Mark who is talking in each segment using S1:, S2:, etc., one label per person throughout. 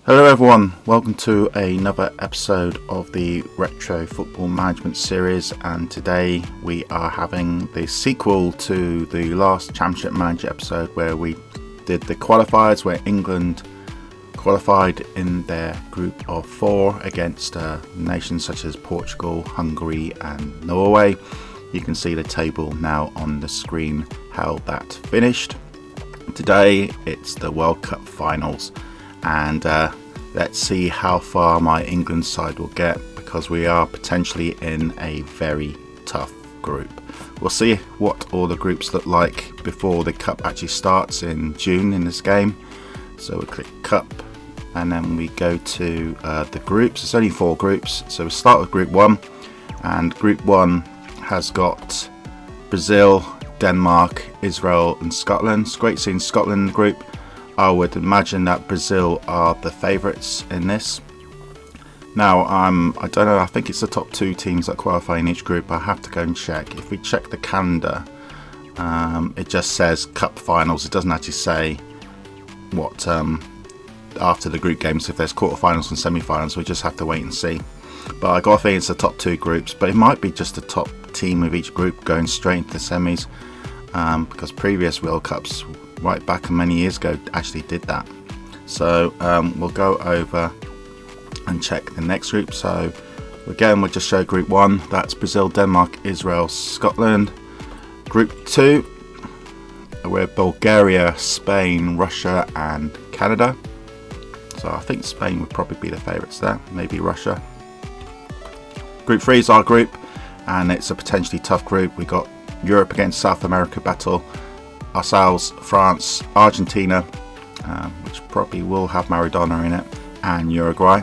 S1: Hello everyone, welcome to another episode of the Retro Football Management series, and today we are having the sequel to the last Championship Manager episode where we did the qualifiers, where England qualified in their group of 4 against nations such as Portugal, Hungary and Norway. You can see the table now on the screen how that finished. Today it's the World Cup finals, and let's see how far my England side will get, because we are potentially in a very tough group. We'll see what all the groups look like before the cup actually starts in June in this game. So we click cup and then we go to the groups. It's only 4 groups, so we'll start with group 1, and group 1 has got Brazil, Denmark, Israel and Scotland. It's great seeing Scotland in the group. I would imagine that Brazil are the favourites in this. Now, I don't know, I think it's the top 2 teams that qualify in each group. I have to go and check. If we check the calendar, it just says cup finals. It doesn't actually say what after the group games, if there's quarterfinals and semi-finals. We just have to wait and see. But I got a feeling it's the top 2 groups, but it might be just the top team of each group going straight into the semis, because previous World Cups right back many years ago actually did that. So we'll go over and check the next group. So again, we'll just show group 1. That's Brazil, Denmark, Israel, Scotland. Group 2, we're Bulgaria, Spain, Russia and Canada. So I think Spain would probably be the favourites there, maybe Russia. Group 3 is our group, and it's a potentially tough group. We got Europe against South America battle, ourselves, France, Argentina, which probably will have Maradona in it, and Uruguay.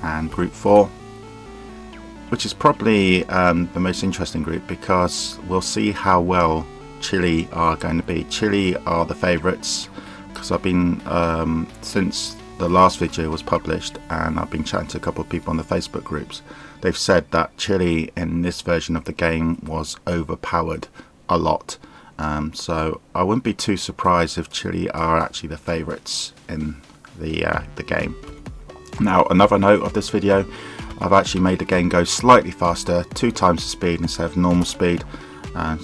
S1: And group 4, which is probably the most interesting group, because we'll see how well Chile are going to be. Chile are the favourites, because I've been since the last video was published, and I've been chatting to a couple of people on the Facebook groups. They've said that Chile in this version of the game was overpowered a lot. So I wouldn't be too surprised if Chile are actually the favourites in the game. Now, another note of this video, I've actually made the game go slightly faster, 2 times the speed instead of normal speed,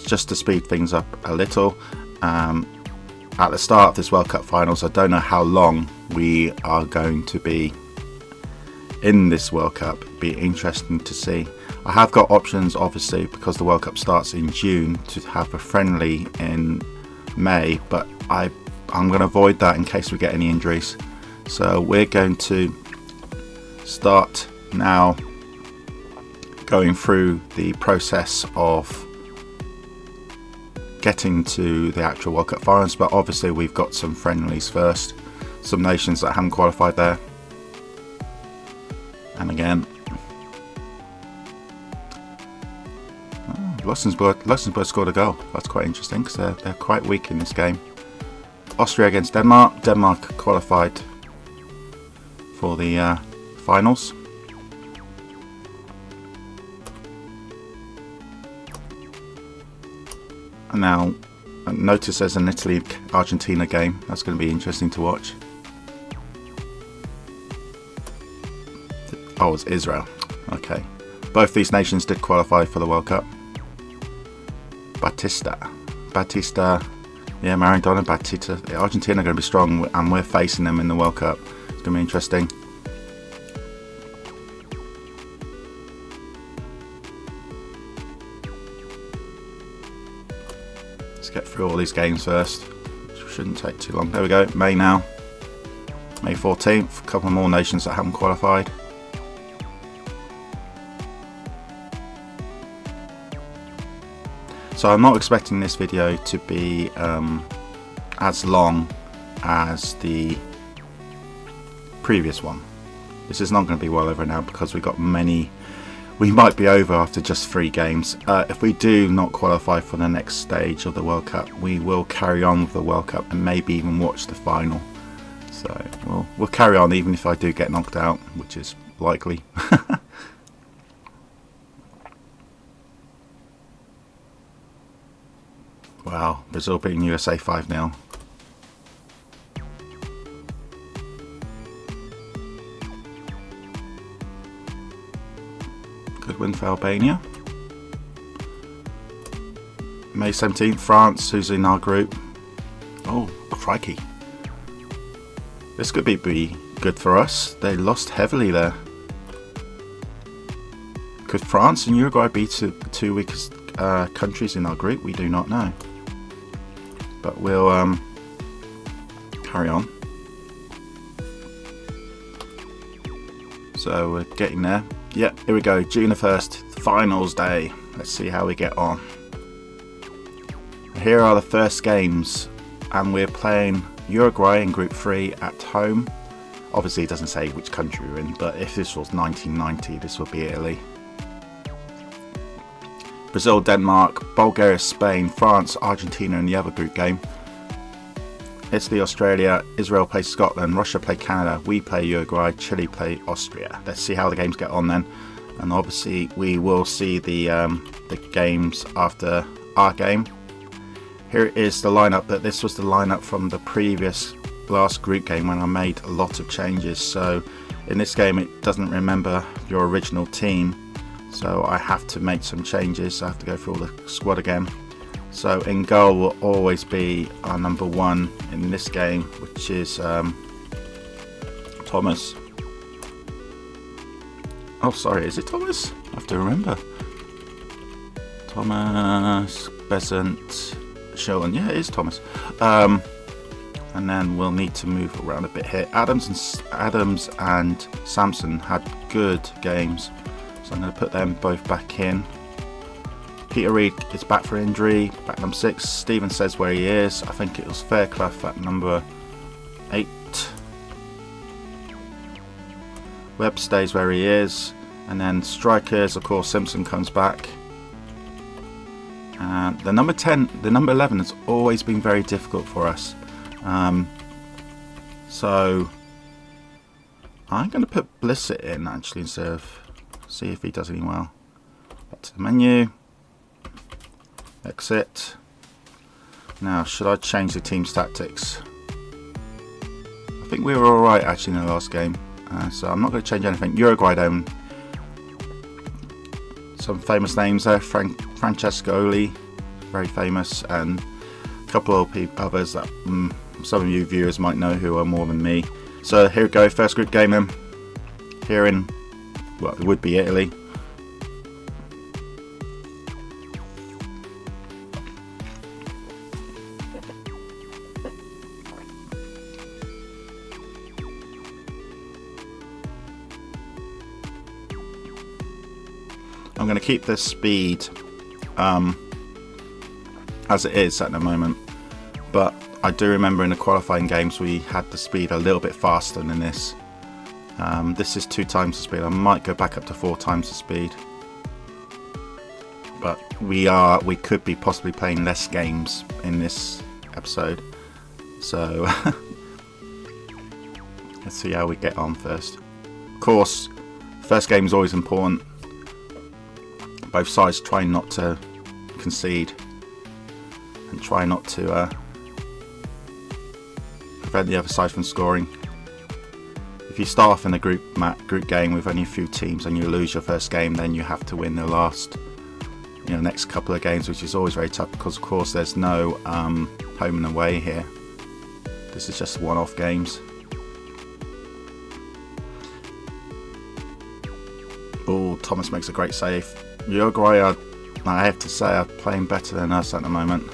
S1: just to speed things up a little. At the start of this World Cup finals, I don't know how long we are going to be in this World Cup. It'd be interesting to see. I have got options, obviously, because the World Cup starts in June, to have a friendly in May, but I'm going to avoid that in case we get any injuries. So we're going to start now going through the process of getting to the actual World Cup finals, but obviously we've got some friendlies first, some nations that haven't qualified there. And again, Luxembourg scored a goal. That's quite interesting, because they're quite weak in this game. Austria against Denmark. Denmark qualified for the finals. And now, notice there's an Italy-Argentina game. That's going to be interesting to watch. Oh, it's Israel. Okay. Both these nations did qualify for the World Cup. Batista, yeah, Maradona, Batista. Argentina are going to be strong, and we're facing them in the World Cup. It's going to be interesting. Let's get through all these games first, which shouldn't take too long. There we go, May now. May 14th, a couple more nations that haven't qualified. So I'm not expecting this video to be as long as the previous one. This is not going to be well over an hour, because we've got many. We might be over after just 3 games. If we do not qualify for the next stage of the World Cup, we will carry on with the World Cup and maybe even watch the final. So we'll carry on even if I do get knocked out, which is likely. Wow, Brazil beating USA 5-0. Good win for Albania. May 17th, France, who's in our group. Oh, crikey. This could be good for us. They lost heavily there. Could France and Uruguay be two weakest countries in our group? We do not know. But we'll carry on. So we're getting there. Yep, here we go. June the 1st, finals day. Let's see how we get on. Here are the first games, and we're playing Uruguay in Group 3 at home. Obviously it doesn't say which country we're in, but if this was 1990, this would be Italy. Brazil, Denmark, Bulgaria, Spain, France, Argentina in the other group game. Italy, Australia, Israel play Scotland, Russia play Canada, we play Uruguay, Chile play Austria. Let's see how the games get on then. And obviously we will see the games after our game. Here is the lineup, but this was the lineup from the previous last group game when I made a lot of changes. So in this game it doesn't remember your original team. So I have to make some changes. I have to go through all the squad again. So in goal will always be our number 1 in this game, which is Thomas. Oh, sorry, is it Thomas? I have to remember. Thomas, Besant, Shelton. Yeah, it is Thomas. And then we'll need to move around a bit here. Adams and Samson had good games. So I'm going to put them both back in. Peter Reid is back for injury, back number 6. Stephen says where he is. I think it was Fairclough at number 8. Webb stays where he is. And then strikers, of course, Simpson comes back. And the number 10, the number 11 has always been very difficult for us. So I'm going to put Blissett in actually instead of... See if he does any well. Back to the menu. Exit. Now, should I change the team's tactics? I think we were alright actually in the last game. So I'm not going to change anything. Uruguay down. Some famous names there. Francescoli, very famous. And a couple of others that some of you viewers might know who are more than me. So here we go. First group game then. Here in... well, it would be Italy. I'm going to keep this speed as it is at the moment, but I do remember in the qualifying games we had the speed a little bit faster than this. This is 2 times the speed. I might go back up to 4 times the speed, but we could be possibly playing less games in this episode, so let's see how we get on first. Of course, first game is always important. Both sides try not to concede and try not to prevent the other side from scoring. If you start off in a group game with only a few teams and you lose your first game, then you have to win the last, next couple of games, which is always very tough because, of course, there's no home and away here. This is just one-off games. Oh, Thomas makes a great save. Uruguay, I have to say, are playing better than us at the moment.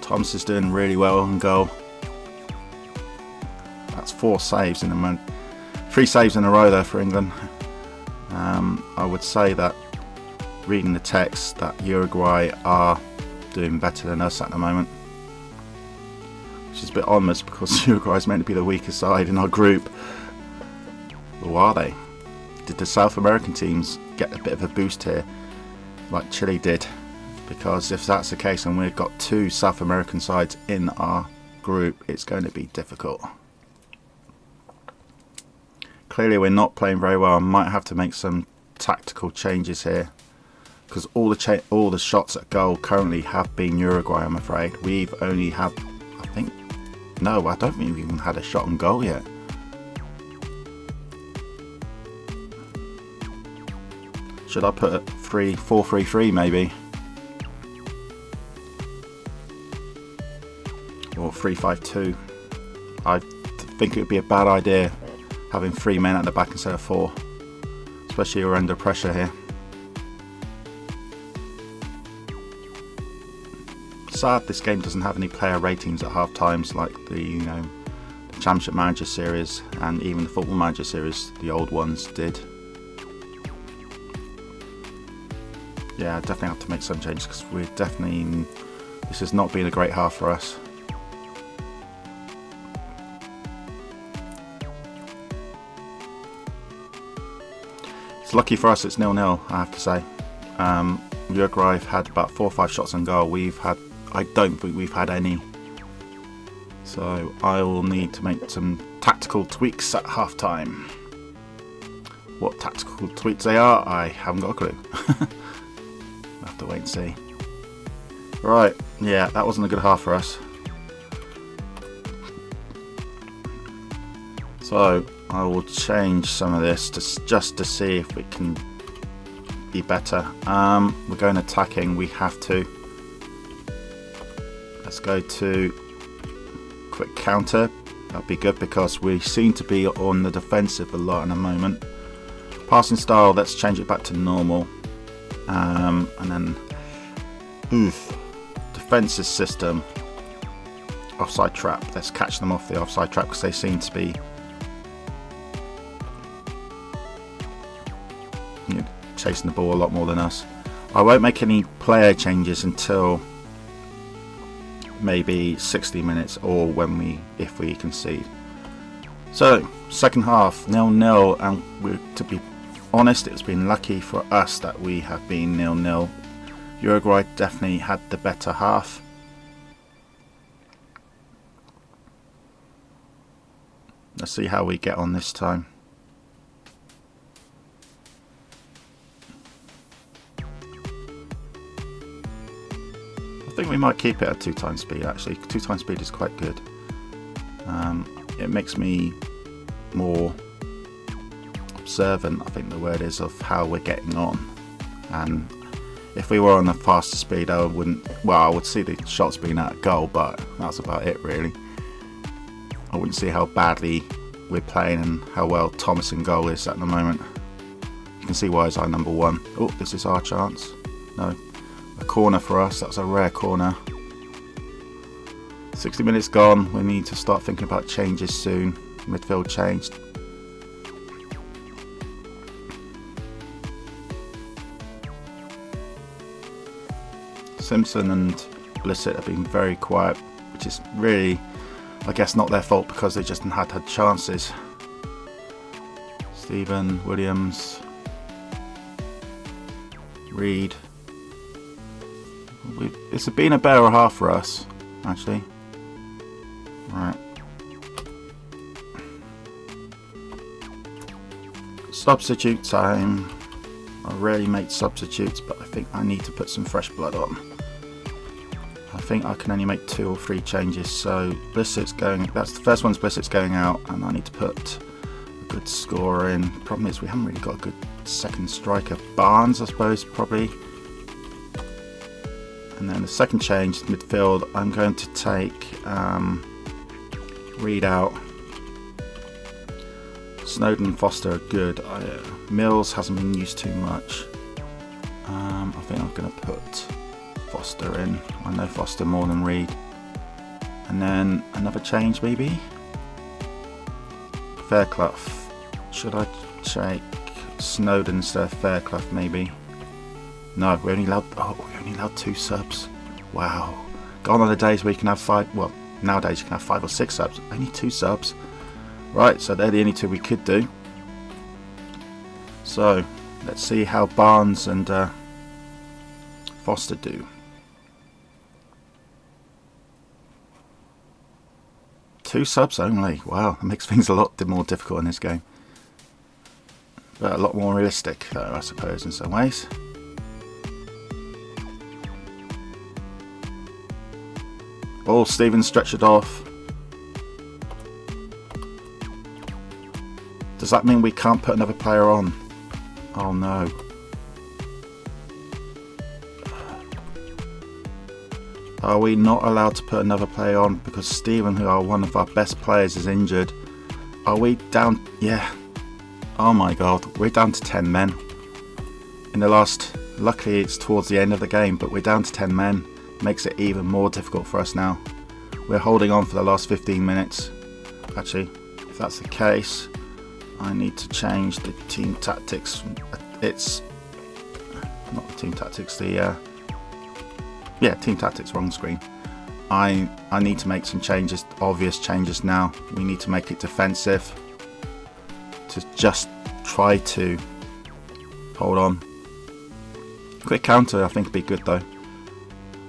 S1: Thomas is doing really well in goal. That's 4 saves in a month. 3 saves in a row there for England. I would say that, reading the text, that Uruguay are doing better than us at the moment. Which is a bit ominous because Uruguay is meant to be the weaker side in our group. Or are they? Did the South American teams get a bit of a boost here, like Chile did? Because if that's the case and we've got 2 South American sides in our group, it's going to be difficult. Clearly we're not playing very well. I might have to make some tactical changes here, because all the shots at goal currently have been Uruguay, I'm afraid. We've only had, I don't think we've even had a shot on goal yet. Should I put it 4-3-3 maybe? Or 3-5-2? I think it would be a bad idea having 3 men at the back instead of 4. Especially you're under pressure here. Sad this game doesn't have any player ratings at half times like the the Championship Manager series and even the Football Manager series, the old ones did. Yeah, definitely have to make some changes because we're definitely, this has not been a great half for us. It's lucky for us it's 0-0, I have to say. Uruguay have had about 4 or 5 shots on goal. I don't think we've had any. So I will need to make some tactical tweaks at half time. What tactical tweaks they are, I haven't got a clue. We'll have to wait and see. Right, yeah, that wasn't a good half for us. So I will change some of this just to see if we can be better. We're going attacking, we have to. Let's go to quick counter. That'd be good because we seem to be on the defensive a lot in a moment. Passing style, let's change it back to normal. And then defensive system, offside trap. Let's catch them off the offside trap because they seem to be chasing the ball a lot more than us. I won't make any player changes until maybe 60 minutes or if we concede. So second half 0-0, and to be honest, it's been lucky for us that we have been 0-0. Uruguay definitely had the better half. Let's see how we get on this time. I think we might keep it at 2 times speed actually. 2 times speed is quite good. It makes me more observant, I think the word is, of how we're getting on. And if we were on a faster speed, I would see the shots being at goal, but that's about it really. I wouldn't see how badly we're playing and how well Thomas in goal is at the moment. You can see why he's our number 1. Oh, this is our chance. No. A corner for us, that's a rare corner. 60 minutes gone, we need to start thinking about changes soon. Midfield changed. Simpson and Blissett have been very quiet, which is really, I guess, not their fault because they just hadn't had chances. Stephen, Williams, Reed. It's been a better half for us, actually. Right. Substitute time. I rarely make substitutes, but I think I need to put some fresh blood on. I think I can only make 2 or 3 changes. So Blissett's going. That's the first one's Blissett's going out, and I need to put a good scorer in. Problem is we haven't really got a good second striker. Barnes, I suppose, probably. And then the second change, midfield, I'm going to take Reed out. Snowden and Foster are good. Mills hasn't been used too much. I think I'm going to put Foster in. I know Foster more than Reed. And then another change maybe. Fairclough. Should I take Snowden instead of Fairclough maybe? No, we only allowed 2 subs. Wow. Gone are the days where you can have 5. Well, nowadays you can have 5 or 6 subs. Only 2 subs. Right, so they're the only 2 we could do. So let's see how Barnes and Foster do. 2 subs only. Wow, that makes things a lot more difficult in this game. But a lot more realistic, though, I suppose, in some ways. Oh, Stephen stretched it off. Does that mean we can't put another player on? Oh no. Are we not allowed to put another player on because Stephen, who are one of our best players, is injured? Are we down? Yeah. Oh my god, we're down to 10 men. In the last, luckily it's towards the end of the game, but we're down to 10 men. Makes it even more difficult for us now. We're holding on for the last 15 minutes. Actually, if that's the case, I need to change the team tactics. It's not the team tactics, the team tactics, wrong screen. I need to make some changes, obvious changes now. We need to make it defensive to just try to hold on. Quick counter I think would be good though,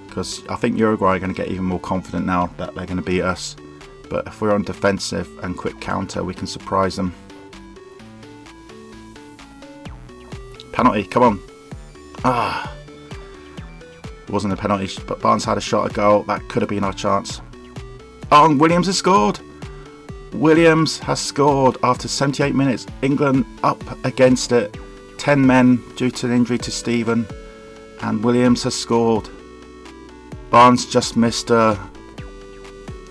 S1: because I think Uruguay are going to get even more confident now that they're going to beat us. But if we're on defensive and quick counter, we can surprise them. Penalty, come on. It wasn't a penalty, but Barnes had a shot at goal. That could have been our chance. Oh, and Williams has scored. Williams has scored after 78 minutes. England up against it. 10 men due to an injury to Stephen. And Williams has scored. Barnes just missed an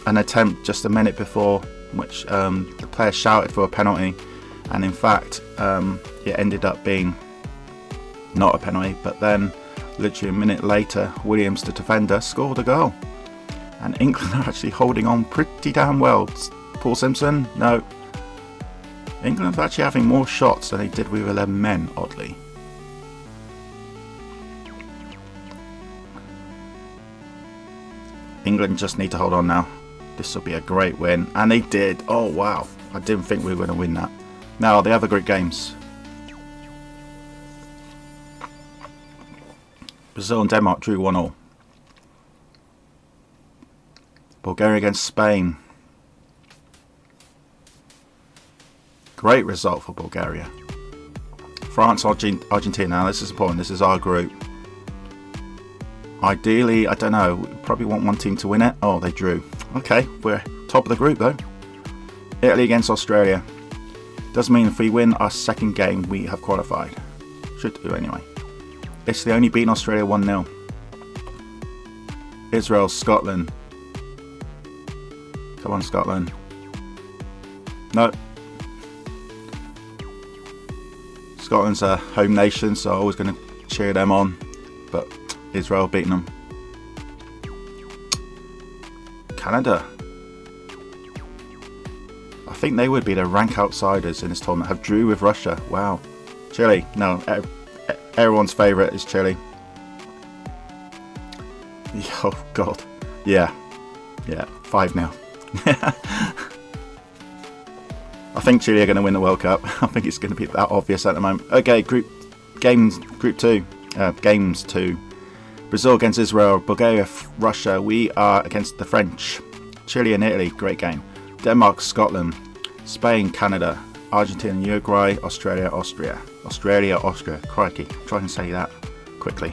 S1: attempt just a minute before, which the player shouted for a penalty. And in fact, it ended up being not a penalty. But then, literally a minute later, Williams, the defender, scored a goal. And England are actually holding on pretty damn well. Paul Simpson? No. England are actually having more shots than they did with 11 men, oddly. England just need to hold on now. This will be a great win. And they did. Oh, wow. I didn't think we were going to win that. Now, the other group games. Brazil and Denmark drew 1-1. Bulgaria against Spain. Great result for Bulgaria. France, Argentina. Now this is important. This is our group. Ideally, I don't know. We probably want one team to win it. Oh, they drew. Okay, we're top of the group though. Italy against Australia. Does mean if we win our second game, we have qualified. Should do anyway. Italy only beaten Australia 1-0. Israel, Scotland. Come on, Scotland. No. Scotland's a home nation, so I'm always going to cheer them on. But Israel beating them. Canada. I think they would be the rank outsiders in this tournament. Have drew with Russia. Wow. Chile. No. Everyone's favourite is Chile. Oh god. Yeah. 5-0. I think Chile are going to win the World Cup. I think it's going to be that obvious at the moment. Okay, Group 2. Games 2. Brazil against Israel. Bulgaria, Russia. We are against the French. Chile and Italy. Great game. Denmark, Scotland. Spain, Canada. Argentina, Uruguay. Australia, Austria. Crikey, try and say that quickly.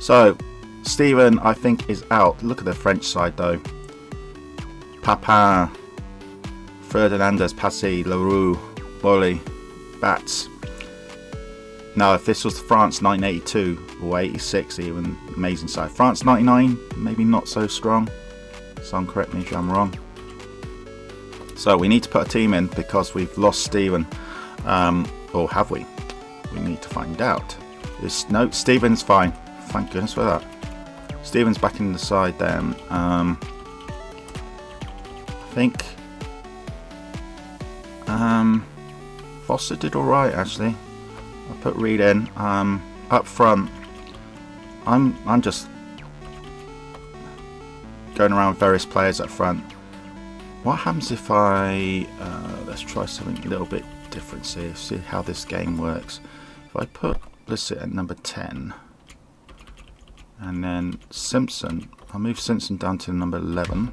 S1: So, Stephen, I think, is out. Look at the French side, though. Papin, Fernandez, Passy, Leroux, Bolly, Bats. Now, if this was France 1982 or 86, even amazing side. France 99, maybe not so strong. Someone correct me if I'm wrong. So we need to put a team in because we've lost Stephen. Or have we? We need to find out. No, Stephen's fine. Thank goodness for that. Stephen's back in the side then. I think Foster did alright actually. I put Reed in. Up front, I'm just going around various players up front. What happens if I let's try something a little bit different, see how this game works. If I put Blissett at number 10 and then Simpson, I'll move Simpson down to number 11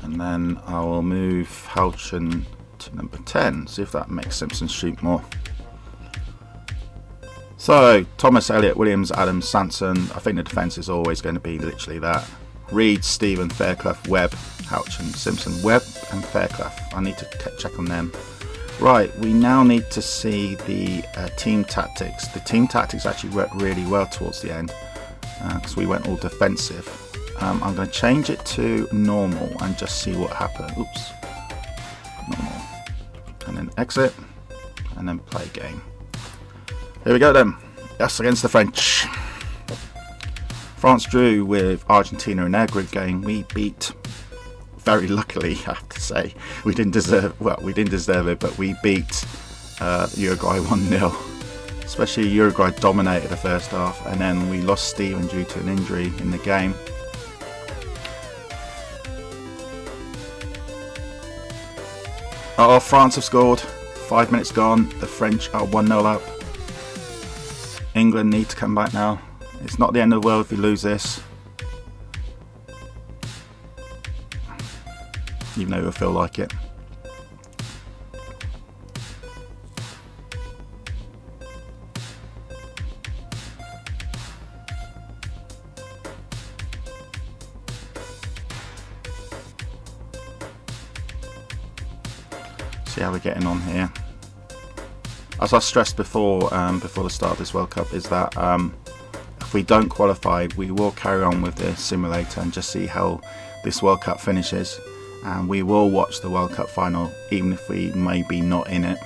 S1: and then I will move Houchen to number 10, see if that makes Simpson shoot more. So Thomas, Elliott, Williams, Adams, Sanson. I think the defence is always going to be literally that. Reed, Stephen, Fairclough, Webb, Houchen, Simpson, Webb and Fairclough. I need to check on them. Right, we now need to see the team tactics. The team tactics actually worked really well towards the end. because we went all defensive. I'm going to change it to normal and just see what happens. Oops. Normal. And then exit. And then play game. Here we go then. Yes, against the French. France drew with Argentina in their group game. We beat, very luckily, I have to say. We didn't deserve it, but we beat Uruguay 1-0. Especially Uruguay dominated the first half, and then we lost Steven due to an injury in the game. Oh, France have scored. 5 minutes gone. The French are 1-0 up. England need to come back now. It's not the end of the world if we lose this. Even though it'll feel like it. See how we're getting on here. As I stressed before the start of this World Cup, is that if we don't qualify, we will carry on with the simulator and just see how this World Cup finishes, and we will watch the World Cup final even if we may be not in it.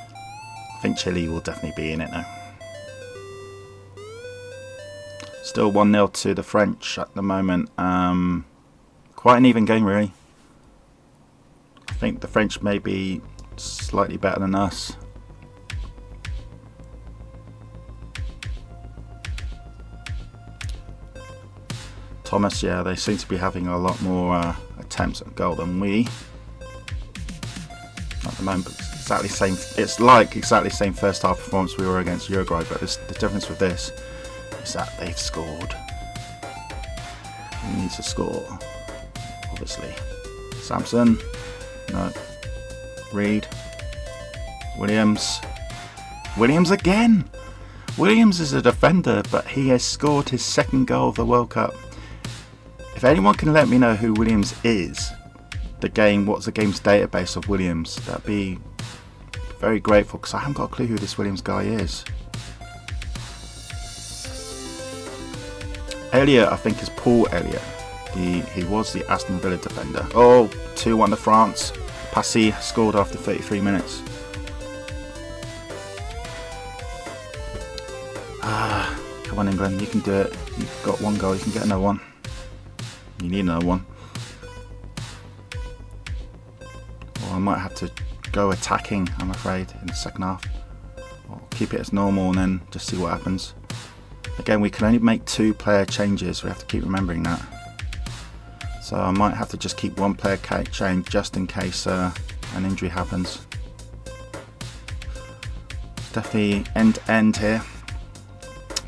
S1: I think Chile will definitely be in it now. Still 1-0 to the French at the moment. Quite an even game really. I think the French may be slightly better than us. Thomas, yeah, they seem to be having a lot more attempts at goal than we. At the moment, exactly same. It's like exactly the same first half performance we were against Uruguay, but the difference with this is that they've scored. We need to score, obviously. Samson. No. Reed. Williams. Williams again! Williams is a defender, but he has scored his second goal of the World Cup. If anyone can let me know who Williams is, what's the game's database of Williams, that'd be very grateful, because I haven't got a clue who this Williams guy is. Elliott, I think, is Paul Elliott. He was the Aston Villa defender. Oh, 2-1 to France. Passy scored after 33 minutes. Come on England, you can do it. You've got one goal, you can get another one. You need another one. Or I might have to go attacking, I'm afraid, in the second half. Or keep it as normal and then just see what happens. Again, we can only make 2 player changes, we have to keep remembering that. So I might have to just keep 1 player change just in case an injury happens. Definitely end-to-end here.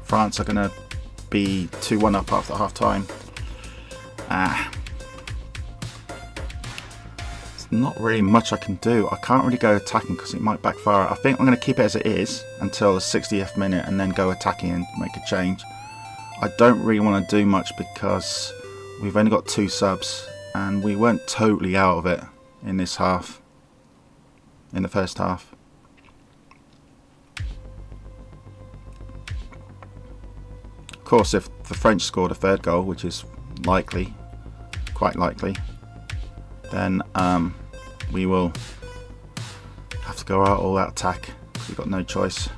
S1: France are going to be 2-1 up after half time. There's not really much I can do. I can't really go attacking because it might backfire. I think I'm going to keep it as it is until the 60th minute and then go attacking and make a change. I don't really want to do much because we've only got 2 subs and we weren't totally out of it in this half, in the first half. Of course, if the French scored a 3rd goal, which is likely, quite likely, then we will have to go out all out attack because we've got no choice.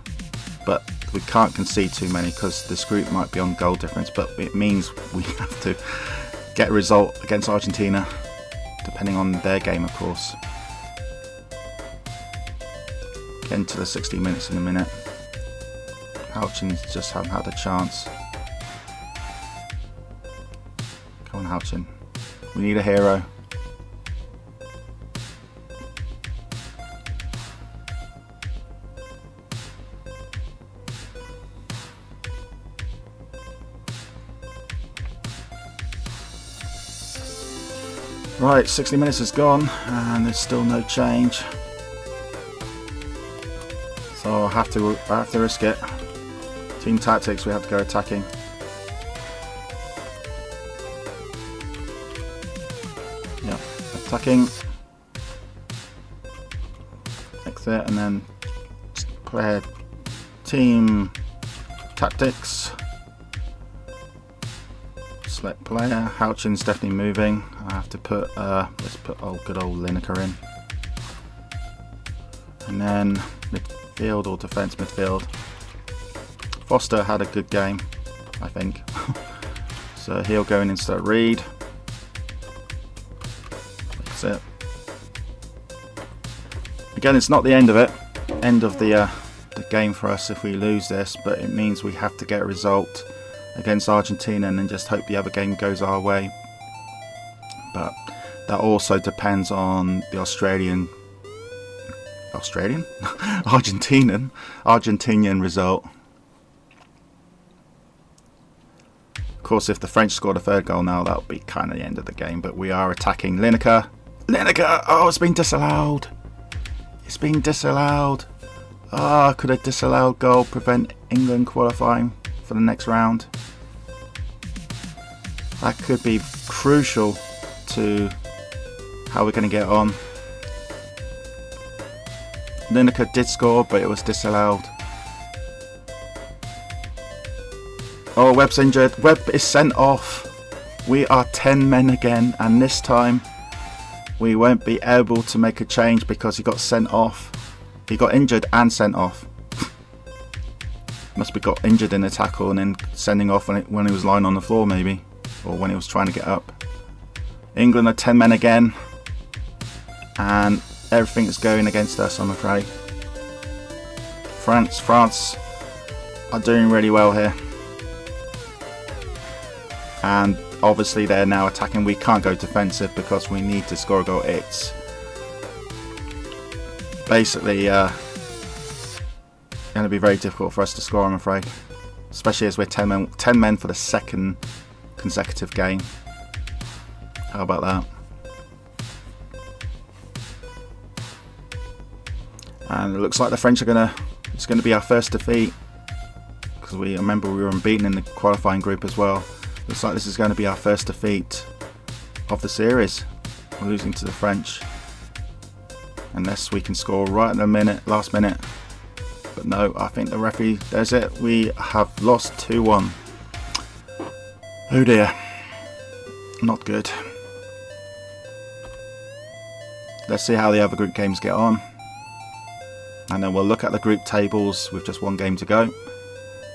S1: But we can't concede too many because this group might be on goal difference, but it means we have to get a result against Argentina, depending on their game, of course. Getting to the 60 minutes in a minute. Houchins just haven't had a chance. Come on, Houchin. We need a hero. Right, 60 minutes has gone and there's still no change. So I have to risk it. Team tactics, we have to go attacking. Yeah, attacking. Exit and then play team tactics. Select player. Houchin's definitely moving. I have to put, let's put good old Lineker in. And then midfield or defence midfield. Foster had a good game, I think. So he'll go in instead of Reed. That's it. Again, it's not the end of it. End of the game for us if we lose this, but it means we have to get a result against Argentina and then just hope the other game goes our way. But that also depends on the Argentinian result. Of course, if the French scored a third goal now, that would be kind of the end of the game. But we are attacking Lineker. Lineker! Oh, it's been disallowed. It's been disallowed. Ah, could a disallowed goal prevent England qualifying for the next round? That could be crucial to how we're going to get on. Lineker did score, but it was disallowed. Oh, Webb's injured. Webb is sent off. We are 10 men again, and this time we won't be able to make a change because he got sent off. He got injured and sent off. Must be got injured in the tackle and then sending off when he was lying on the floor, maybe, or when he was trying to get up. England are 10 men again, and everything is going against us, I'm afraid. France are doing really well here, and obviously they're now attacking. We can't go defensive because we need to score a goal. It's basically going to be very difficult for us to score, I'm afraid, especially as we're 10 men for the second consecutive game. How about that? And it looks like the French are it's going to be our first defeat, because remember we were unbeaten in the qualifying group as well. Looks like this is going to be our first defeat of the series. We're losing to the French, unless we can score right in the last minute. But no, I think the referee, there's it. We have lost 2-1. Oh dear, not good. Let's see how the other group games get on, and then we'll look at the group tables with just one game to go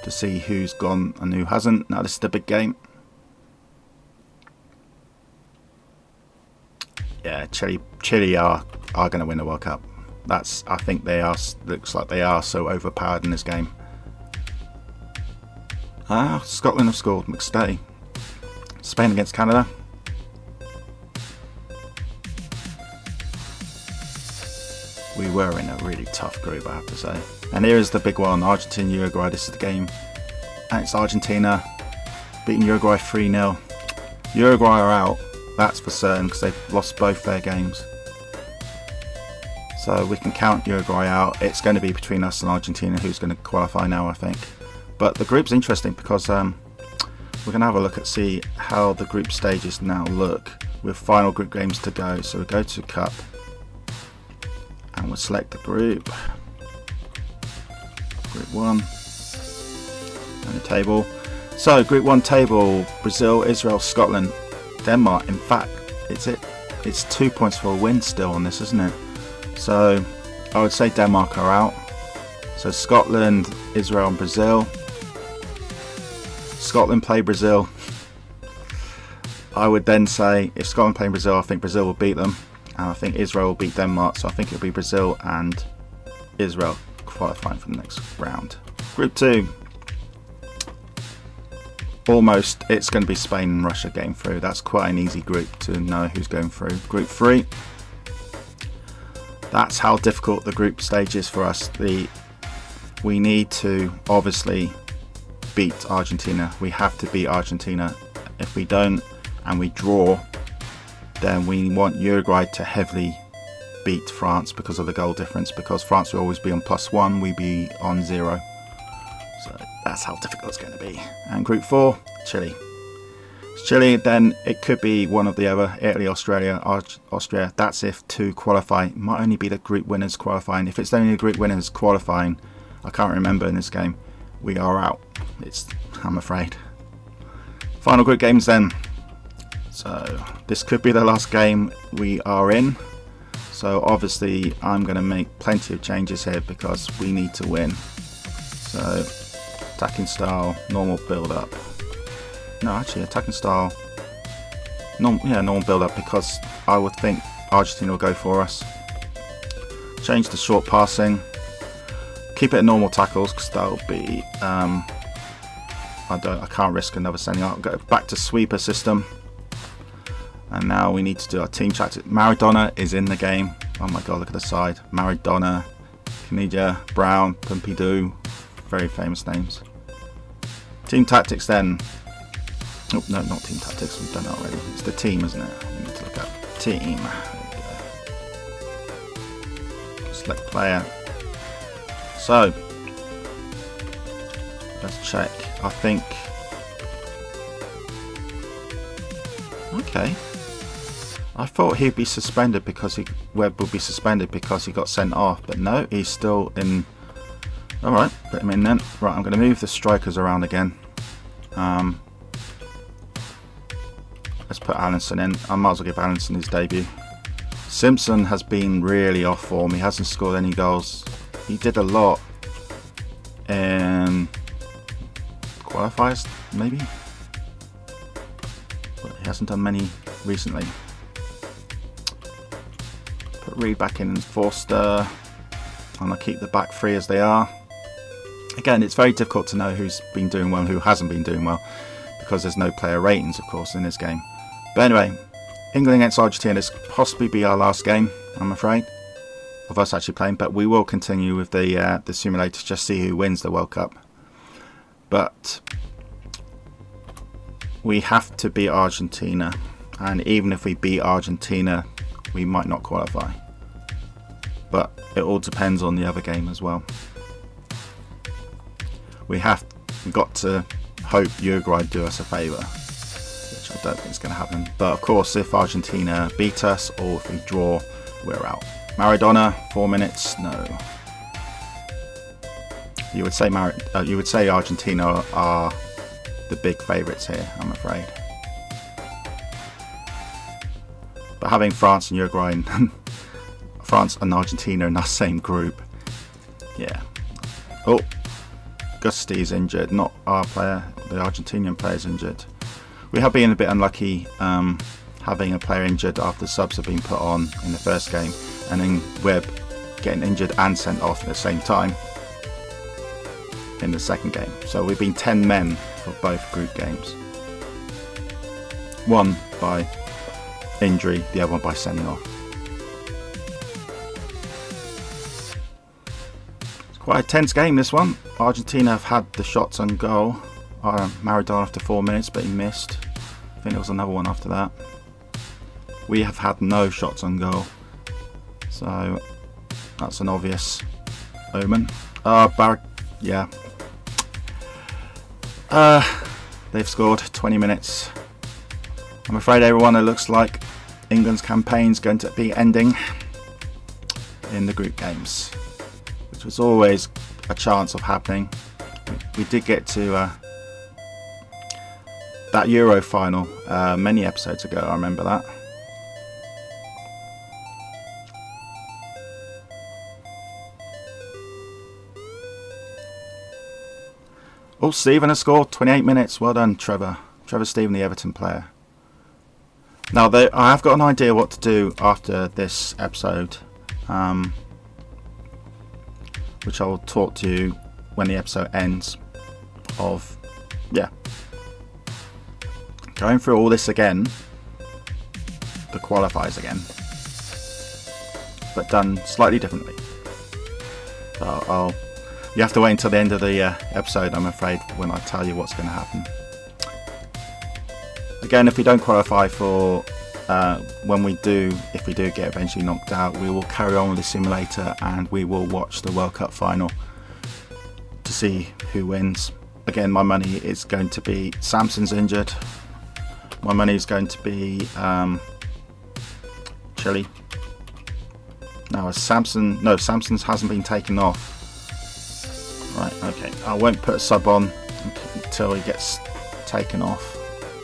S1: to see who's gone and who hasn't. Now this is the big game. Yeah, Chile are going to win the World Cup. I think they are. Looks like they are so overpowered in this game. Scotland have scored. McStay. Spain against Canada. We were in a really tough group, I have to say. And here is the big one, Argentina, Uruguay. This is the game. And it's Argentina beating Uruguay 3-0. Uruguay are out, that's for certain, because they've lost both their games. So we can count Uruguay out. It's going to be between us and Argentina who's going to qualify now, I think. But the group's interesting because we're going to have a look at see how the group stages now look with final group games to go. So we go to Cup and we'll select the group. Group 1 and the table. So Group 1 table: Brazil, Israel, Scotland, Denmark. In fact, it's 2 points for a win still on this, isn't it? So I would say Denmark are out. So Scotland, Israel and Brazil. Scotland play Brazil. I would then say if Scotland play Brazil, I think Brazil will beat them, and I think Israel will beat Denmark. So I think it'll be Brazil and Israel qualifying for the next round. Group 2. Almost, it's going to be Spain and Russia getting through. That's quite an easy group to know who's going through. Group 3. That's how difficult the group stage is for us. We need to obviously beat Argentina. We have to beat Argentina. If we don't and we draw, then we want Uruguay to heavily beat France because of the goal difference, because France will always be on +1, we be on 0. So that's how difficult it's going to be. And Group 4, Chile. Chile, then it could be one of the other, Italy, Australia, Austria. That's if to qualify. It might only be the group winners qualifying. If it's only the group winners qualifying, I can't remember in this game, we are out. I'm afraid. Final group games then. So this could be the last game we are in. So obviously I'm going to make plenty of changes here because we need to win. So attacking style, normal build up. No, actually attacking style, normal build up, because I would think Argentina will go for us. Change the short passing. Keep it at normal tackles because that'll be I can't risk another sending out. Go back to sweeper system. And now we need to do our team tactics. Maradona is in the game. Oh my god, look at the side. Maradona, Caniggia, Brown, Pompidou. Very famous names. Team tactics then. Oh, no, not team tactics. We've done that already. It's the team, isn't it? We need to look at team. Select player. So, let's check. I think. Okay. I thought he'd be suspended because Webb would be suspended because he got sent off, but no, he's still in. Alright, put him in then. Right, I'm going to move the strikers around again. Let's put Allinson in. I might as well give Allinson his debut. Simpson has been really off form. He hasn't scored any goals. He did a lot in qualifiers, maybe? But he hasn't done many recently. Put Reed back in Forster. And I'll keep the back three as they are. Again, it's very difficult to know who's been doing well and who hasn't been doing well, because there's no player ratings, of course, in this game. But anyway, England against Argentina, this could possibly be our last game, I'm afraid, of us actually playing. But we will continue with the simulator, just see who wins the World Cup. But we have to beat Argentina, and even if we beat Argentina, we might not qualify. But it all depends on the other game as well. We've got to hope Uruguay do us a favour, which I don't think is going to happen. But of course, if Argentina beat us or if we draw, we're out. Maradona, 4 minutes, no. You would say Argentina are the big favourites here, I'm afraid. But having France and Uruguay, France and Argentina in that same group, yeah. Oh, Gusti's injured, not our player, the Argentinian player's injured. We have been a bit unlucky having a player injured after subs have been put on in the first game, and then Webb getting injured and sent off at the same time in the second game. So we've been 10 men for both group games. One by injury, the other one by sending off. It's quite a tense game, this one. Argentina have had the shots on goal. Maradona after 4 minutes, but he missed. I think there was another one after that. We have had no shots on goal, so that's an obvious omen. Yeah. They've scored 20 minutes. I'm afraid, everyone, it looks like England's campaign is going to be ending in the group games, which was always a chance of happening. We did get to that Euro final many episodes ago, I remember that. Oh, Stephen has scored 28 minutes. Well done, Trevor. Trevor Stephen, the Everton player. Now, I have got an idea what to do after this episode, which I will talk to you when the episode ends. Going through all this again, the qualifiers again, but done slightly differently. So you have to wait until the end of the episode, I'm afraid, when I tell you what's going to happen. Again, if we don't qualify for if we do get eventually knocked out, we will carry on with the simulator and we will watch the World Cup final to see who wins. Again, my money is going to be Samson's injured. My money is going to be Chile. Now, Samson's hasn't been taken off. Right, okay. I won't put a sub on until he gets taken off.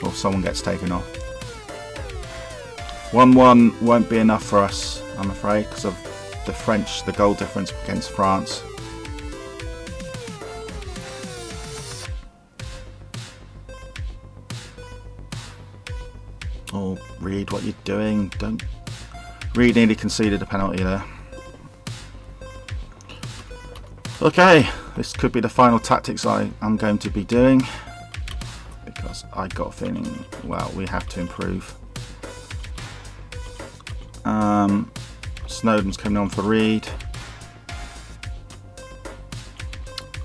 S1: or someone gets taken off. 1-1 won't be enough for us, I'm afraid, because of the goal difference against France. Oh, Reed, what you're doing? Don't. Reed nearly conceded a penalty there. Okay, this could be the final tactics I'm going to be doing, because I got a feeling, well, we have to improve. Snowden's coming on for Reed.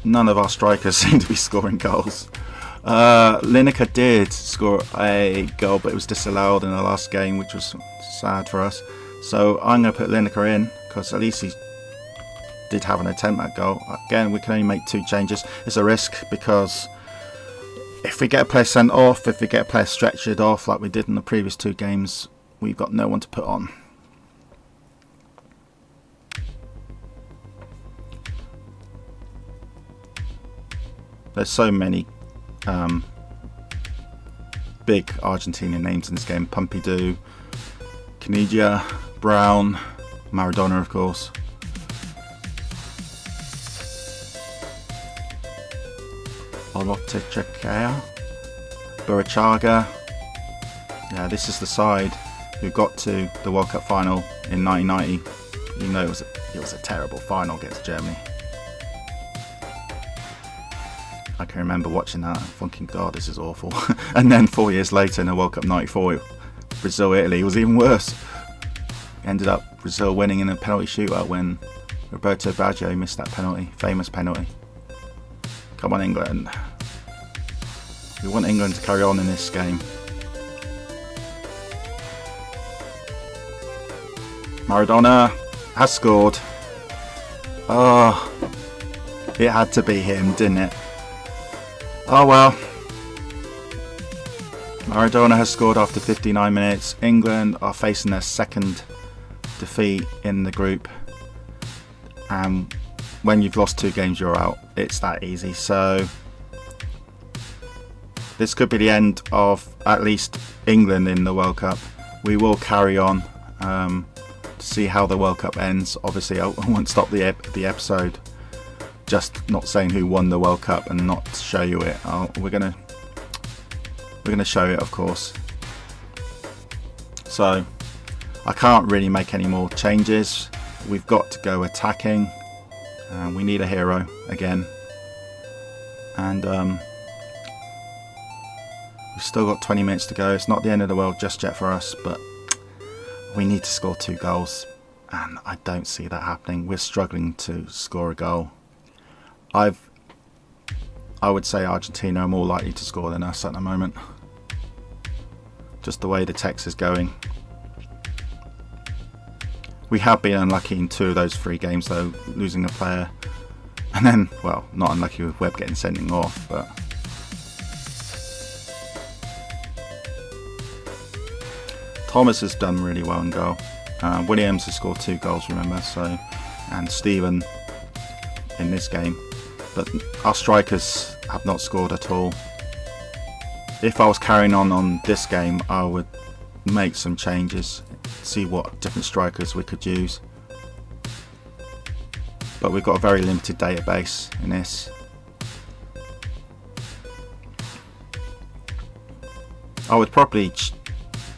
S1: None of our strikers seem to be scoring goals. Lineker did score a goal, but it was disallowed in the last game, which was sad for us. So I'm going to put Lineker in, because at least he did have an attempt at goal. Again, we can only make 2 changes. It's a risk, because if we get a player sent off, if we get a player stretchered off like we did in the previous 2 games, we've got no one to put on. There's so many big Argentinian names in this game. Pompidou, Caniggia, Brown, Maradona, of course. Olotechea, Burachaga. Yeah, this is the side who got to the World Cup final in 1990. You know, it was a terrible final against Germany. I can remember watching that and thinking, God, this is awful. And then 4 years later in the World Cup 94, Brazil-Italy was even worse. Ended up Brazil winning in a penalty shootout when Roberto Baggio missed that penalty, famous penalty. Come on, England. We want England to carry on in this game. Maradona has scored. Oh, it had to be him, didn't it? Oh well. Maradona has scored after 59 minutes. England are facing their 2nd defeat in the group. And when you've lost 2 games, you're out. It's that easy. So this could be the end of at least England in the World Cup. We will carry on to see how the World Cup ends. Obviously, I won't stop the episode just not saying who won the World Cup and not show you it. We're gonna show it, of course. So I can't really make any more changes. We've got to go attacking. We need a hero again, and we've still got 20 minutes to go. It's not the end of the world just yet for us, but we need to score 2 goals, and I don't see that happening. We're struggling to score a goal. I would say Argentina are more likely to score than us at the moment. Just the way the text is going. We have been unlucky in 2 of those 3 games though, losing a player. And then, well, not unlucky with Webb getting sending off, but Thomas has done really well in goal. Williams has scored 2 goals, remember, so, and Stephen in this game. But our strikers have not scored at all. If I was carrying on this game, I would make some changes, see what different strikers we could use. But we've got a very limited database in this. I would probably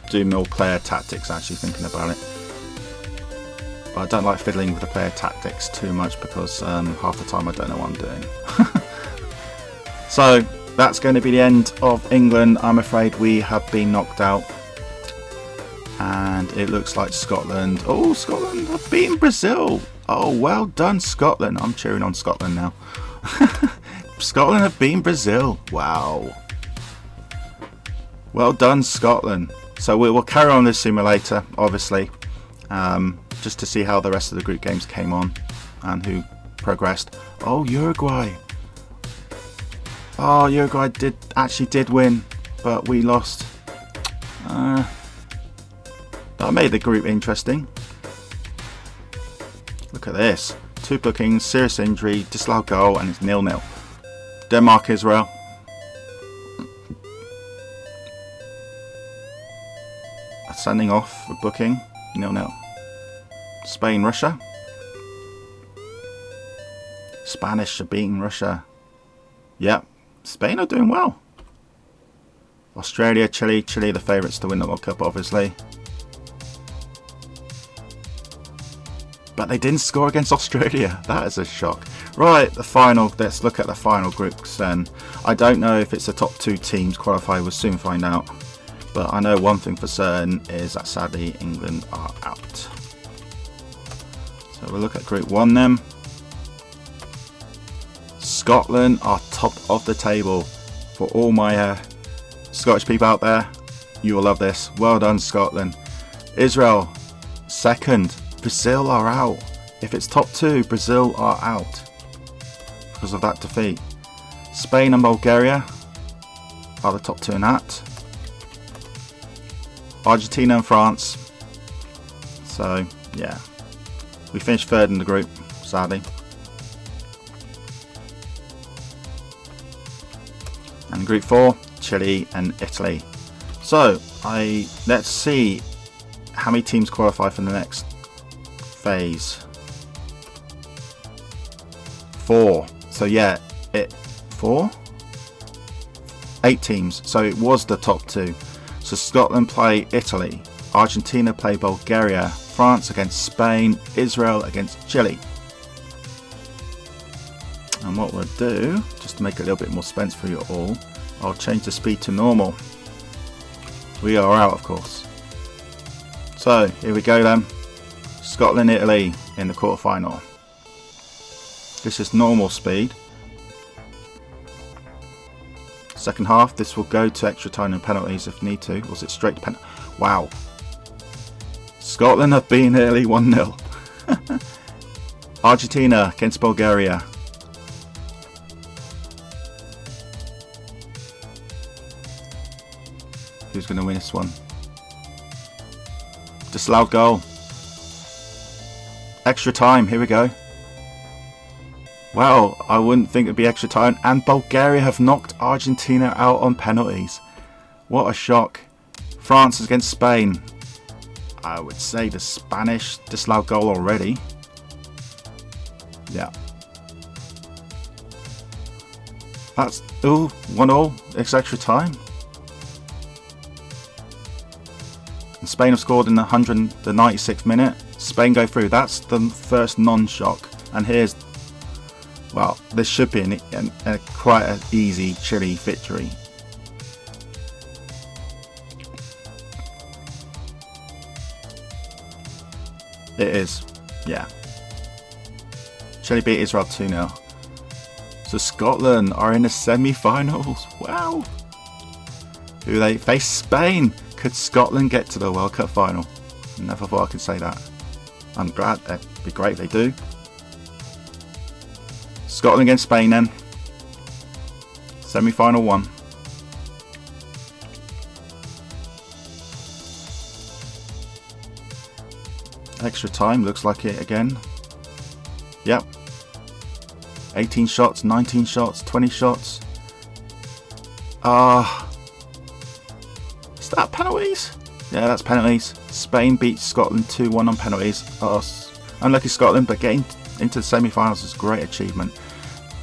S1: do more player tactics, actually thinking about it. But I don't like fiddling with the player tactics too much, because half the time I don't know what I'm doing. So that's going to be the end of England. I'm afraid we have been knocked out. And it looks like Scotland. Oh, Scotland have beaten Brazil. Oh, well done, Scotland. I'm cheering on Scotland now. Scotland have beaten Brazil. Wow. Well done, Scotland. So we will carry on this simulator, obviously. Just to see how the rest of the group games came on and who progressed. Oh, Uruguay. Oh, Uruguay actually did win, but we lost. That made the group interesting. Look at this. 2 bookings, serious injury, disallowed goal, and it's 0-0. Denmark, Israel. sending off for booking 0-0. Spain, Russia. Spanish are beating Russia. Yep, Spain are doing well. Australia, Chile. Chile the favourites to win the World Cup, obviously. But they didn't score against Australia. That is a shock. Right, the final. Let's look at the final groups then. I don't know if it's the top 2 teams qualify. We'll soon find out. But I know one thing for certain is that sadly England are out. So we'll look at Group 1 then. Scotland are top of the table. For all my Scottish people out there, you will love this. Well done, Scotland. Israel, second. Brazil are out. If it's top 2, Brazil are out because of that defeat. Spain and Bulgaria are the top 2 in that. Argentina and France. So, yeah. We finished third in the group, sadly. And Group 4, Chile and Italy. So, let's see how many teams qualify for the next phase. 4. So yeah, 8 teams. So it was the top 2. So Scotland play Italy, Argentina play Bulgaria, France against Spain, Israel against Chile. And what we'll do, just to make it a little bit more suspense for you all, I'll change the speed to normal. We are out, of course. So here we go then. Scotland, Italy in the quarterfinal. This is normal speed. Second half, this will go to extra time and penalties if need to. Was it straight to penalty? Wow. Scotland have beaten Italy 1-0. Argentina against Bulgaria. Who's going to win this one? Disallowed goal. Extra time, here we go. Wow, I wouldn't think it'd be extra time. And Bulgaria have knocked Argentina out on penalties. What a shock. France against Spain. I would say the Spanish disallowed goal already. Yeah. That's, ooh, 1-1. It's extra time. And Spain have scored in the 96th minute. Spain go through. That's the first non-shock. And here's, well, this should be quite an easy Chile victory. It is, yeah. Chile beat Israel 2-0. So Scotland are in the semi-finals. Wow. Who they face? Spain. Could Scotland get to the World Cup final? Never thought I could say that. I'm glad. It'd be great if they do. Scotland against Spain then. Semi-final 1. Extra time, looks like it again. Yep. 18 shots, 19 shots, 20 shots. Is that penalties? Yeah, that's penalties. Spain beats Scotland 2-1 on penalties. Unlucky Scotland, but getting into the semi-finals is a great achievement.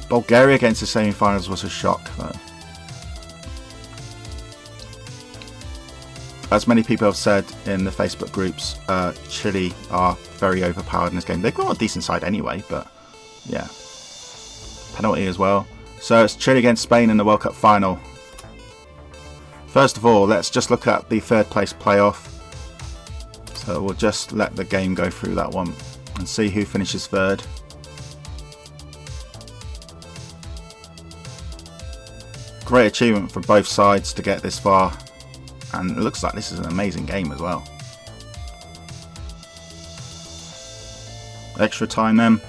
S1: Bulgaria against the semi-finals was a shock though. As many people have said in the Facebook groups, Chile are very overpowered in this game. They've got a decent side anyway, but yeah. Penalty as well. So it's Chile against Spain in the World Cup final. First of all, let's just look at the third place playoff. So we'll just let the game go through that one and see who finishes third. Great achievement for both sides to get this far. And it looks like this is an amazing game as well. Extra time then.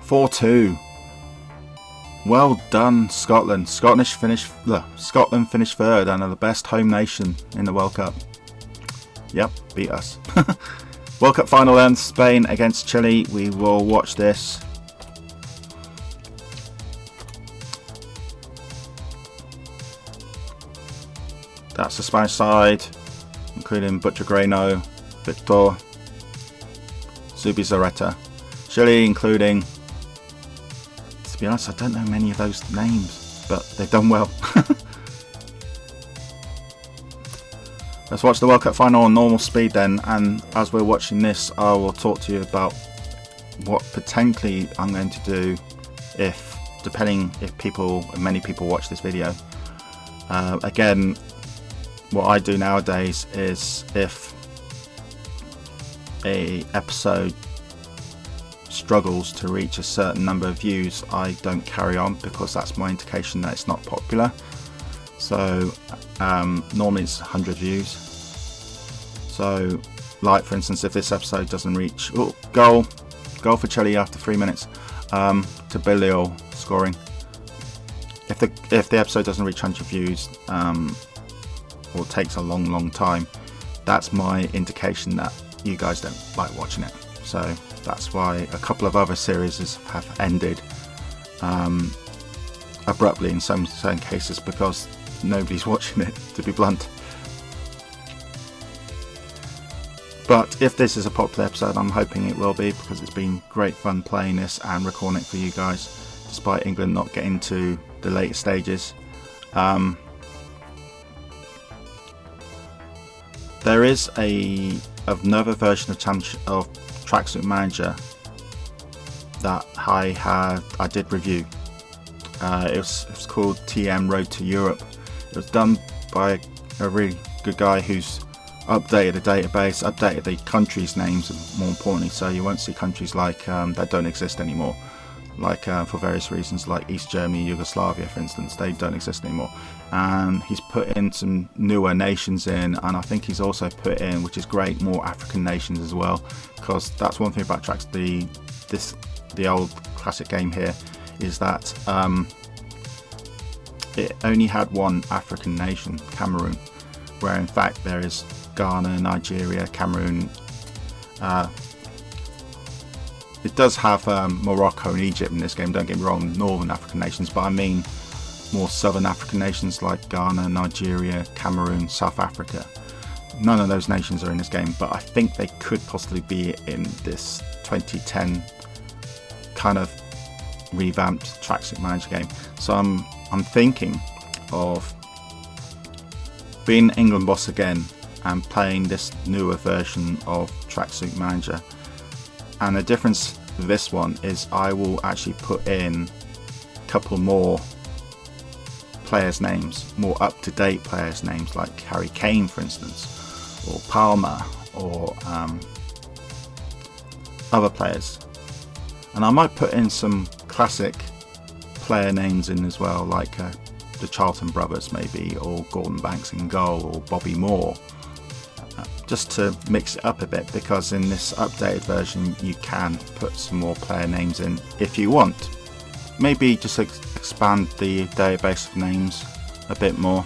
S1: 4-2. Well done, Scotland. Scotland finished third and are the best home nation in the World Cup. Yep, beat us. World Cup final then, Spain against Chile. We will watch this. That's the Spanish side. including Butchergreno, Victor, Zubizarreta. Chile, including, to be honest, I don't know many of those names, but they've done well. Let's watch the World Cup final on normal speed then, and as we're watching this, I will talk to you about what potentially I'm going to do depending if many people watch this video. Again, what I do nowadays is if a episode struggles to reach a certain number of views, I don't carry on, because that's my indication that it's not popular. So normally it's 100 views. So like for instance, if this episode doesn't reach goal for Chile after 3 minutes, to Bilio scoring. If the episode doesn't reach 100 views, or takes a long time, that's my indication that you guys don't like watching it. So that's why a couple of other series have ended abruptly in some certain cases, because nobody's watching it, to be blunt. But if this is a popular episode, I'm hoping it will be, because it's been great fun playing this and recording it for you guys, despite England not getting to the late stages. There is another version of Tracksuit Manager that I did review. It was called TM Road to Europe. It was done by a really good guy who's updated the database, updated the countries' names, and more importantly, so you won't see countries like that don't exist anymore, like for various reasons, like East Germany, Yugoslavia, for instance. They don't exist anymore. And he's put in some newer nations in, and I think he's also put in, which is great, more African nations as well, because that's one thing about the old classic game here, is that it only had one African nation, Cameroon, where in fact there is Ghana, Nigeria, Cameroon. It does have Morocco and Egypt in this game, don't get me wrong, northern African nations, but I mean more southern African nations like Ghana, Nigeria, Cameroon, South Africa. None of those nations are in this game, but I think they could possibly be in this 2010 kind of revamped Tracksuit Manager game. So I'm thinking of being England boss again and playing this newer version of Tracksuit Manager. And the difference with this one is I will actually put in a couple more players' names, more up-to-date players' names, like Harry Kane, for instance, or Palmer, or other players. And I might put in some classic player names in as well, like the Charlton brothers maybe, or Gordon Banks in goal, or Bobby Moore, just to mix it up a bit, because in this updated version you can put some more player names in if you want. Maybe just expand the database of names a bit more,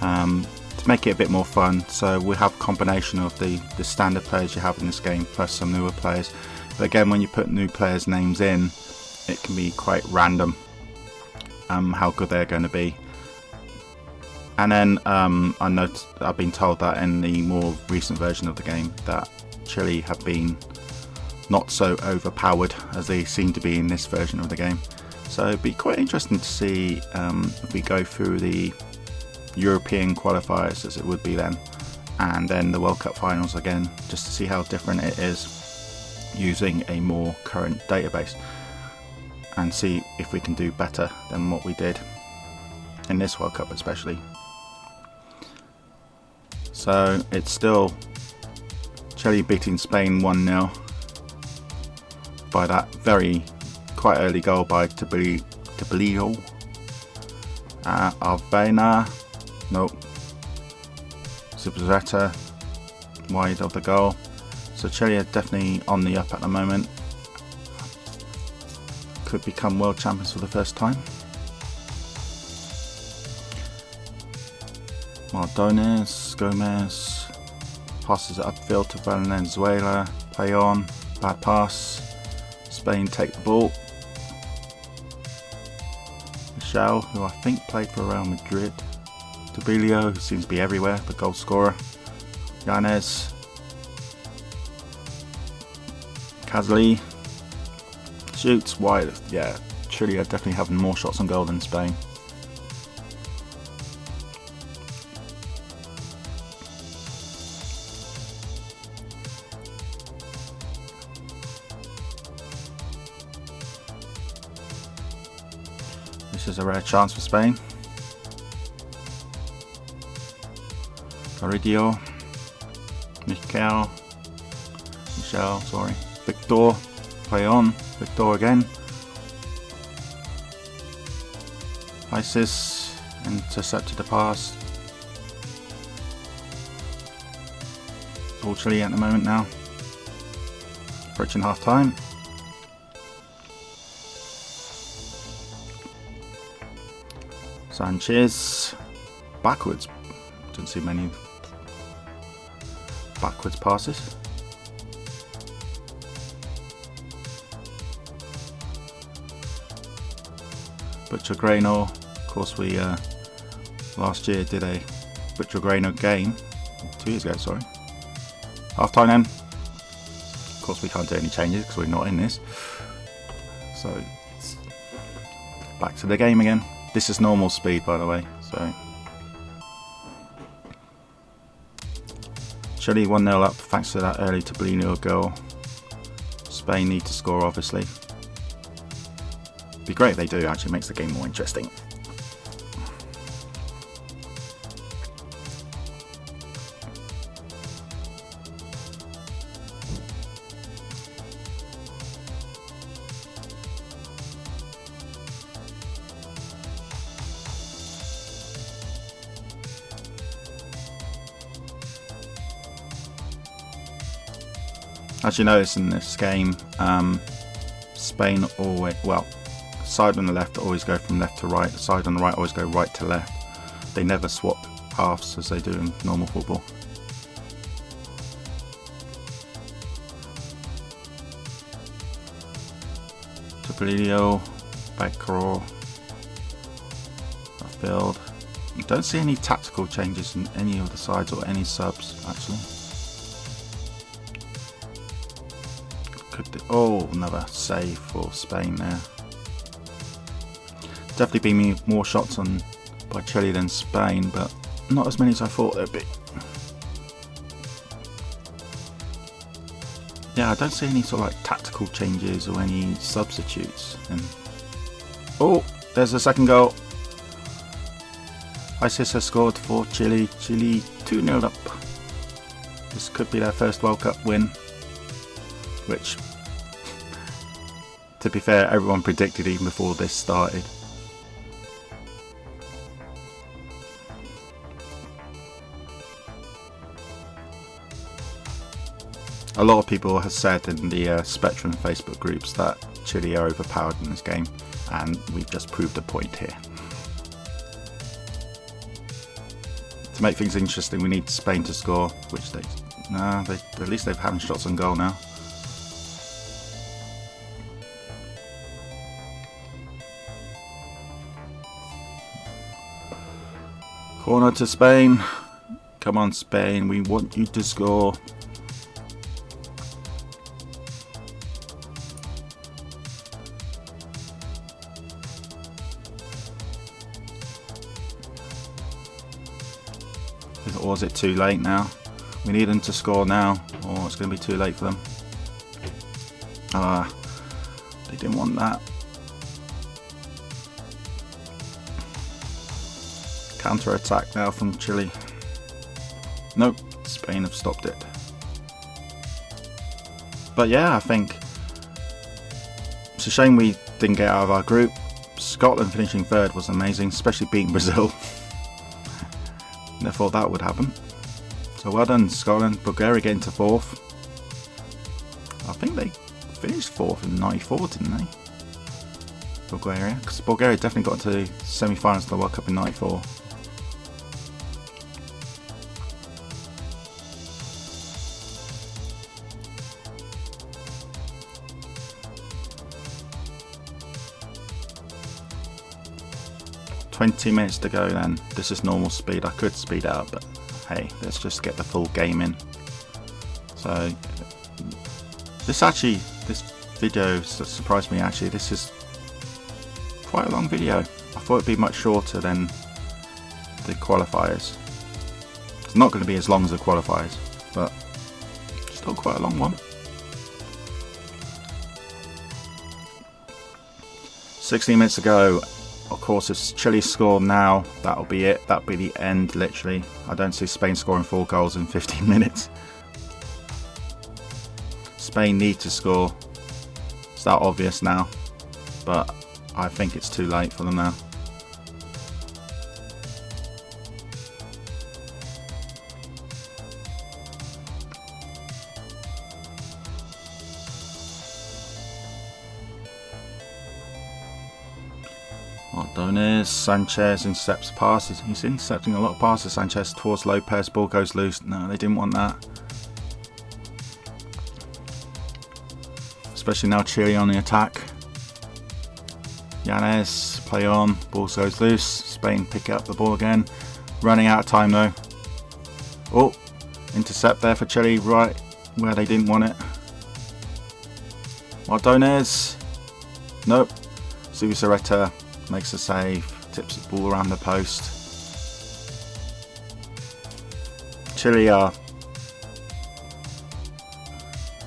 S1: to make it a bit more fun. So we have a combination of the standard players you have in this game plus some newer players. But again, when you put new players' names in, it can be quite random how good they're going to be. And then I've been told that in the more recent version of the game that Chile have been not so overpowered as they seem to be in this version of the game. So it'd be quite interesting to see if we go through the European qualifiers, as it would be then, and then the World Cup finals again, just to see how different it is using a more current database, and see if we can do better than what we did in this World Cup especially. So it's still Chile beating Spain 1-0 by that quite early goal by Tablio. Alvena, nope. Zubizarreta wide of the goal. So Chile are definitely on the up at the moment. Could become world champions for the first time. Mardones, Gomez passes it upfield to Valenzuela. Play on, bad pass. Spain take the ball. Michel, who I think played for Real Madrid. Tabilio, who seems to be everywhere, the goal scorer. Yanez, Kazli shoots wide. Yeah, Chile are definitely having more shots on goal than Spain. This is a rare chance for Spain. Carrillo, Michel, sorry, Victor, play on, Victor again. Isis intercepted the pass. It's all Chile at the moment now. Approaching half time. Sanchez backwards. Didn't see many backwards passes. Butcher Grano, of course we last year did a Butcher Grano game, 2 years ago, sorry. Half time then. Of course we can't do any changes because we're not in this. So it's back to the game again. This is normal speed, by the way, so. Chile 1-0 up thanks to that early Tablino goal. Spain need to score, obviously. Be great if they do, actually makes the game more interesting. As you notice in this game, Spain always, well, side on the left always go from left to right, the side on the right always go right to left. They never swap halves as they do in normal football. Tablillo, backrow, field. I don't see any tactical changes in any of the sides or any subs actually. Oh, another save for Spain there. Definitely been more shots on by Chile than Spain, but not as many as I thought there'd be. Yeah, I don't see any sort of like tactical changes or any substitutes. And oh, there's the second goal. Isis has scored for Chile. Chile 2-0 up. This could be their first World Cup win, which, to be fair, everyone predicted even before this started. A lot of people have said in the Spectrum Facebook groups that Chile are overpowered in this game, and we've just proved a point here. To make things interesting, we need Spain to score, which at least they've having shots on goal now. Corner to Spain. Come on, Spain, we want you to score. Or is it too late now? We need them to score now, or it's going to be too late for them. They didn't want that. Counter attack now from Chile. Nope, Spain have stopped it. But yeah, I think it's a shame we didn't get out of our group. Scotland finishing third was amazing, especially beating Brazil. Never thought that would happen. So well done, Scotland. Bulgaria getting to fourth. I think they finished fourth in '94, didn't they? Bulgaria, because Bulgaria definitely got to semi-finals of the World Cup in '94. "20 minutes to go then." This is normal speed. I could speed it up, but hey, let's just get the full game in. So this video surprised me actually. This is quite a long video. I thought it'd be much shorter than the qualifiers. It's not going to be as long as the qualifiers, but still quite a long one. 16 minutes ago. Of course, if Chile score now, that'll be it. That'll be the end, literally. I don't see Spain scoring 4 goals in 15 minutes. Spain need to score. It's that obvious now, but I think it's too late for them now. Mardones, Sanchez intercepts passes. He's intercepting a lot of passes. Sanchez towards Lopez. Ball goes loose. No, they didn't want that. Especially now Chile on the attack. Yanez, play on. Ball goes loose. Spain pick up the ball again. Running out of time though. Oh, intercept there for Chile right where they didn't want it. Mardones. Nope. Zubizarreta makes a save, tips the ball around the post. Chile are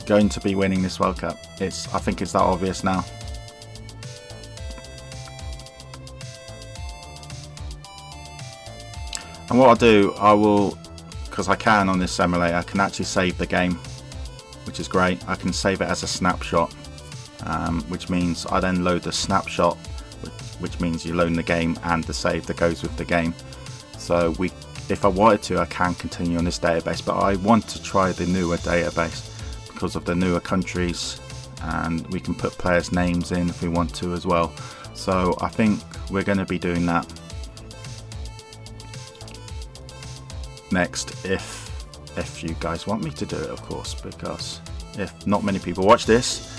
S1: going to be winning this World Cup. I think it's that obvious now. And what I'll do, I will, because I can on this simulator, I can actually save the game, which is great. I can save it as a snapshot, which means I then load the snapshot, which means you load the game and the save that goes with the game. So if I wanted to, I can continue on this database, but I want to try the newer database because of the newer countries, and we can put players' names in if we want to as well. So I think we're going to be doing that next, if you guys want me to do it, of course, because if not many people watch this,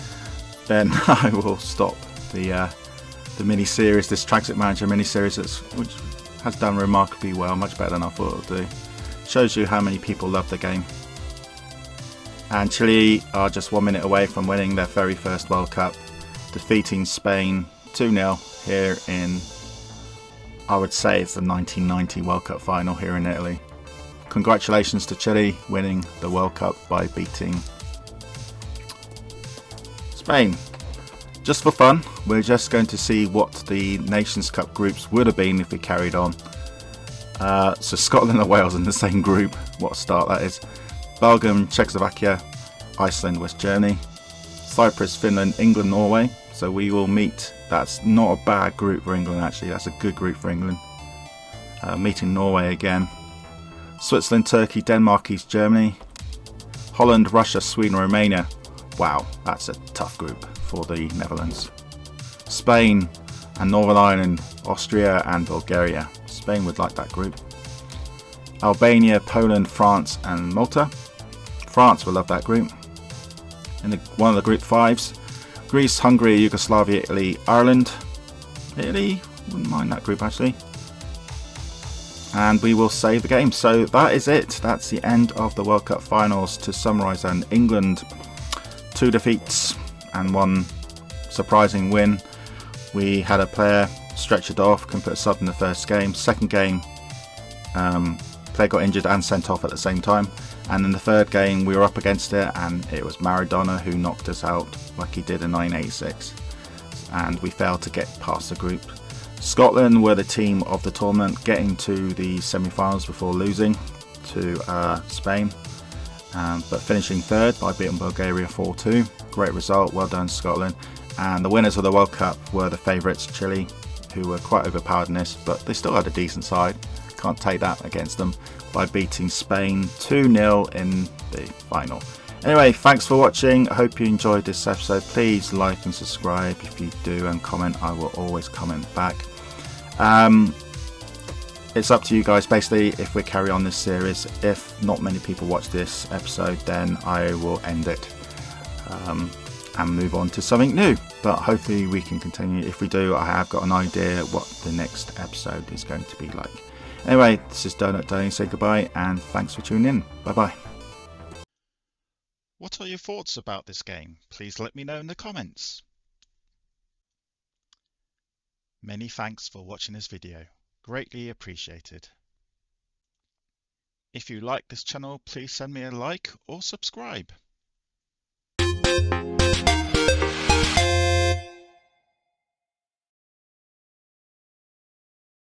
S1: then I will stop the mini-series, this Tracksuit Manager mini-series, which has done remarkably well, much better than I thought it would do. Shows you how many people love the game. And Chile are just 1 minute away from winning their very first World Cup, defeating Spain 2-0 here in, I would say it's the 1990 World Cup final here in Italy. Congratulations to Chile winning the World Cup by beating Spain. Just for fun, we're just going to see what the Nations Cup groups would have been if we carried on. So Scotland and Wales in the same group. What a start that is. Belgium, Czechoslovakia, Iceland, West Germany, Cyprus, Finland, England, Norway. So we will meet. That's not a bad group for England actually. That's a good group for England. Meeting Norway again. Switzerland, Turkey, Denmark, East Germany, Holland, Russia, Sweden, Romania. Wow, that's a tough group for the Netherlands. Spain and Northern Ireland, Austria and Bulgaria. Spain would like that group. Albania, Poland, France and Malta. France will love that group. In one of the group 5s, Greece, Hungary, Yugoslavia, Italy, Ireland. Italy, wouldn't mind that group actually. And we will save the game. So that is it. That's the end of the World Cup finals. To summarise then, England 2 defeats and 1 surprising win. We had a player stretchered off, can put a sub in the first game. Second game, player got injured and sent off at the same time. And in the third game, we were up against it, and it was Maradona who knocked us out like he did in 1986. And we failed to get past the group. Scotland were the team of the tournament, getting to the semi-finals before losing to Spain. But finishing third by beating Bulgaria 4-2. Great result, well done Scotland. And the winners of the World Cup were the favourites, Chile, who were quite overpowered in this, but they still had a decent side. Can't take that against them, by beating Spain 2-0 in the final. Anyway, thanks for watching. I hope you enjoyed this episode. Please like and subscribe if you do, and comment. I will always comment back. It's up to you guys basically if we carry on this series. If not many people watch this episode, then I will end it and move on to something new, but hopefully we can continue. If we do, I have got an idea what the next episode is going to be like. Anyway, this is Donut Day. Say goodbye and thanks for tuning in. Bye bye.
S2: What are your thoughts about this game? Please let me know in the comments. Many thanks for watching this video. Greatly appreciated. If you like this channel, please send me a like or subscribe.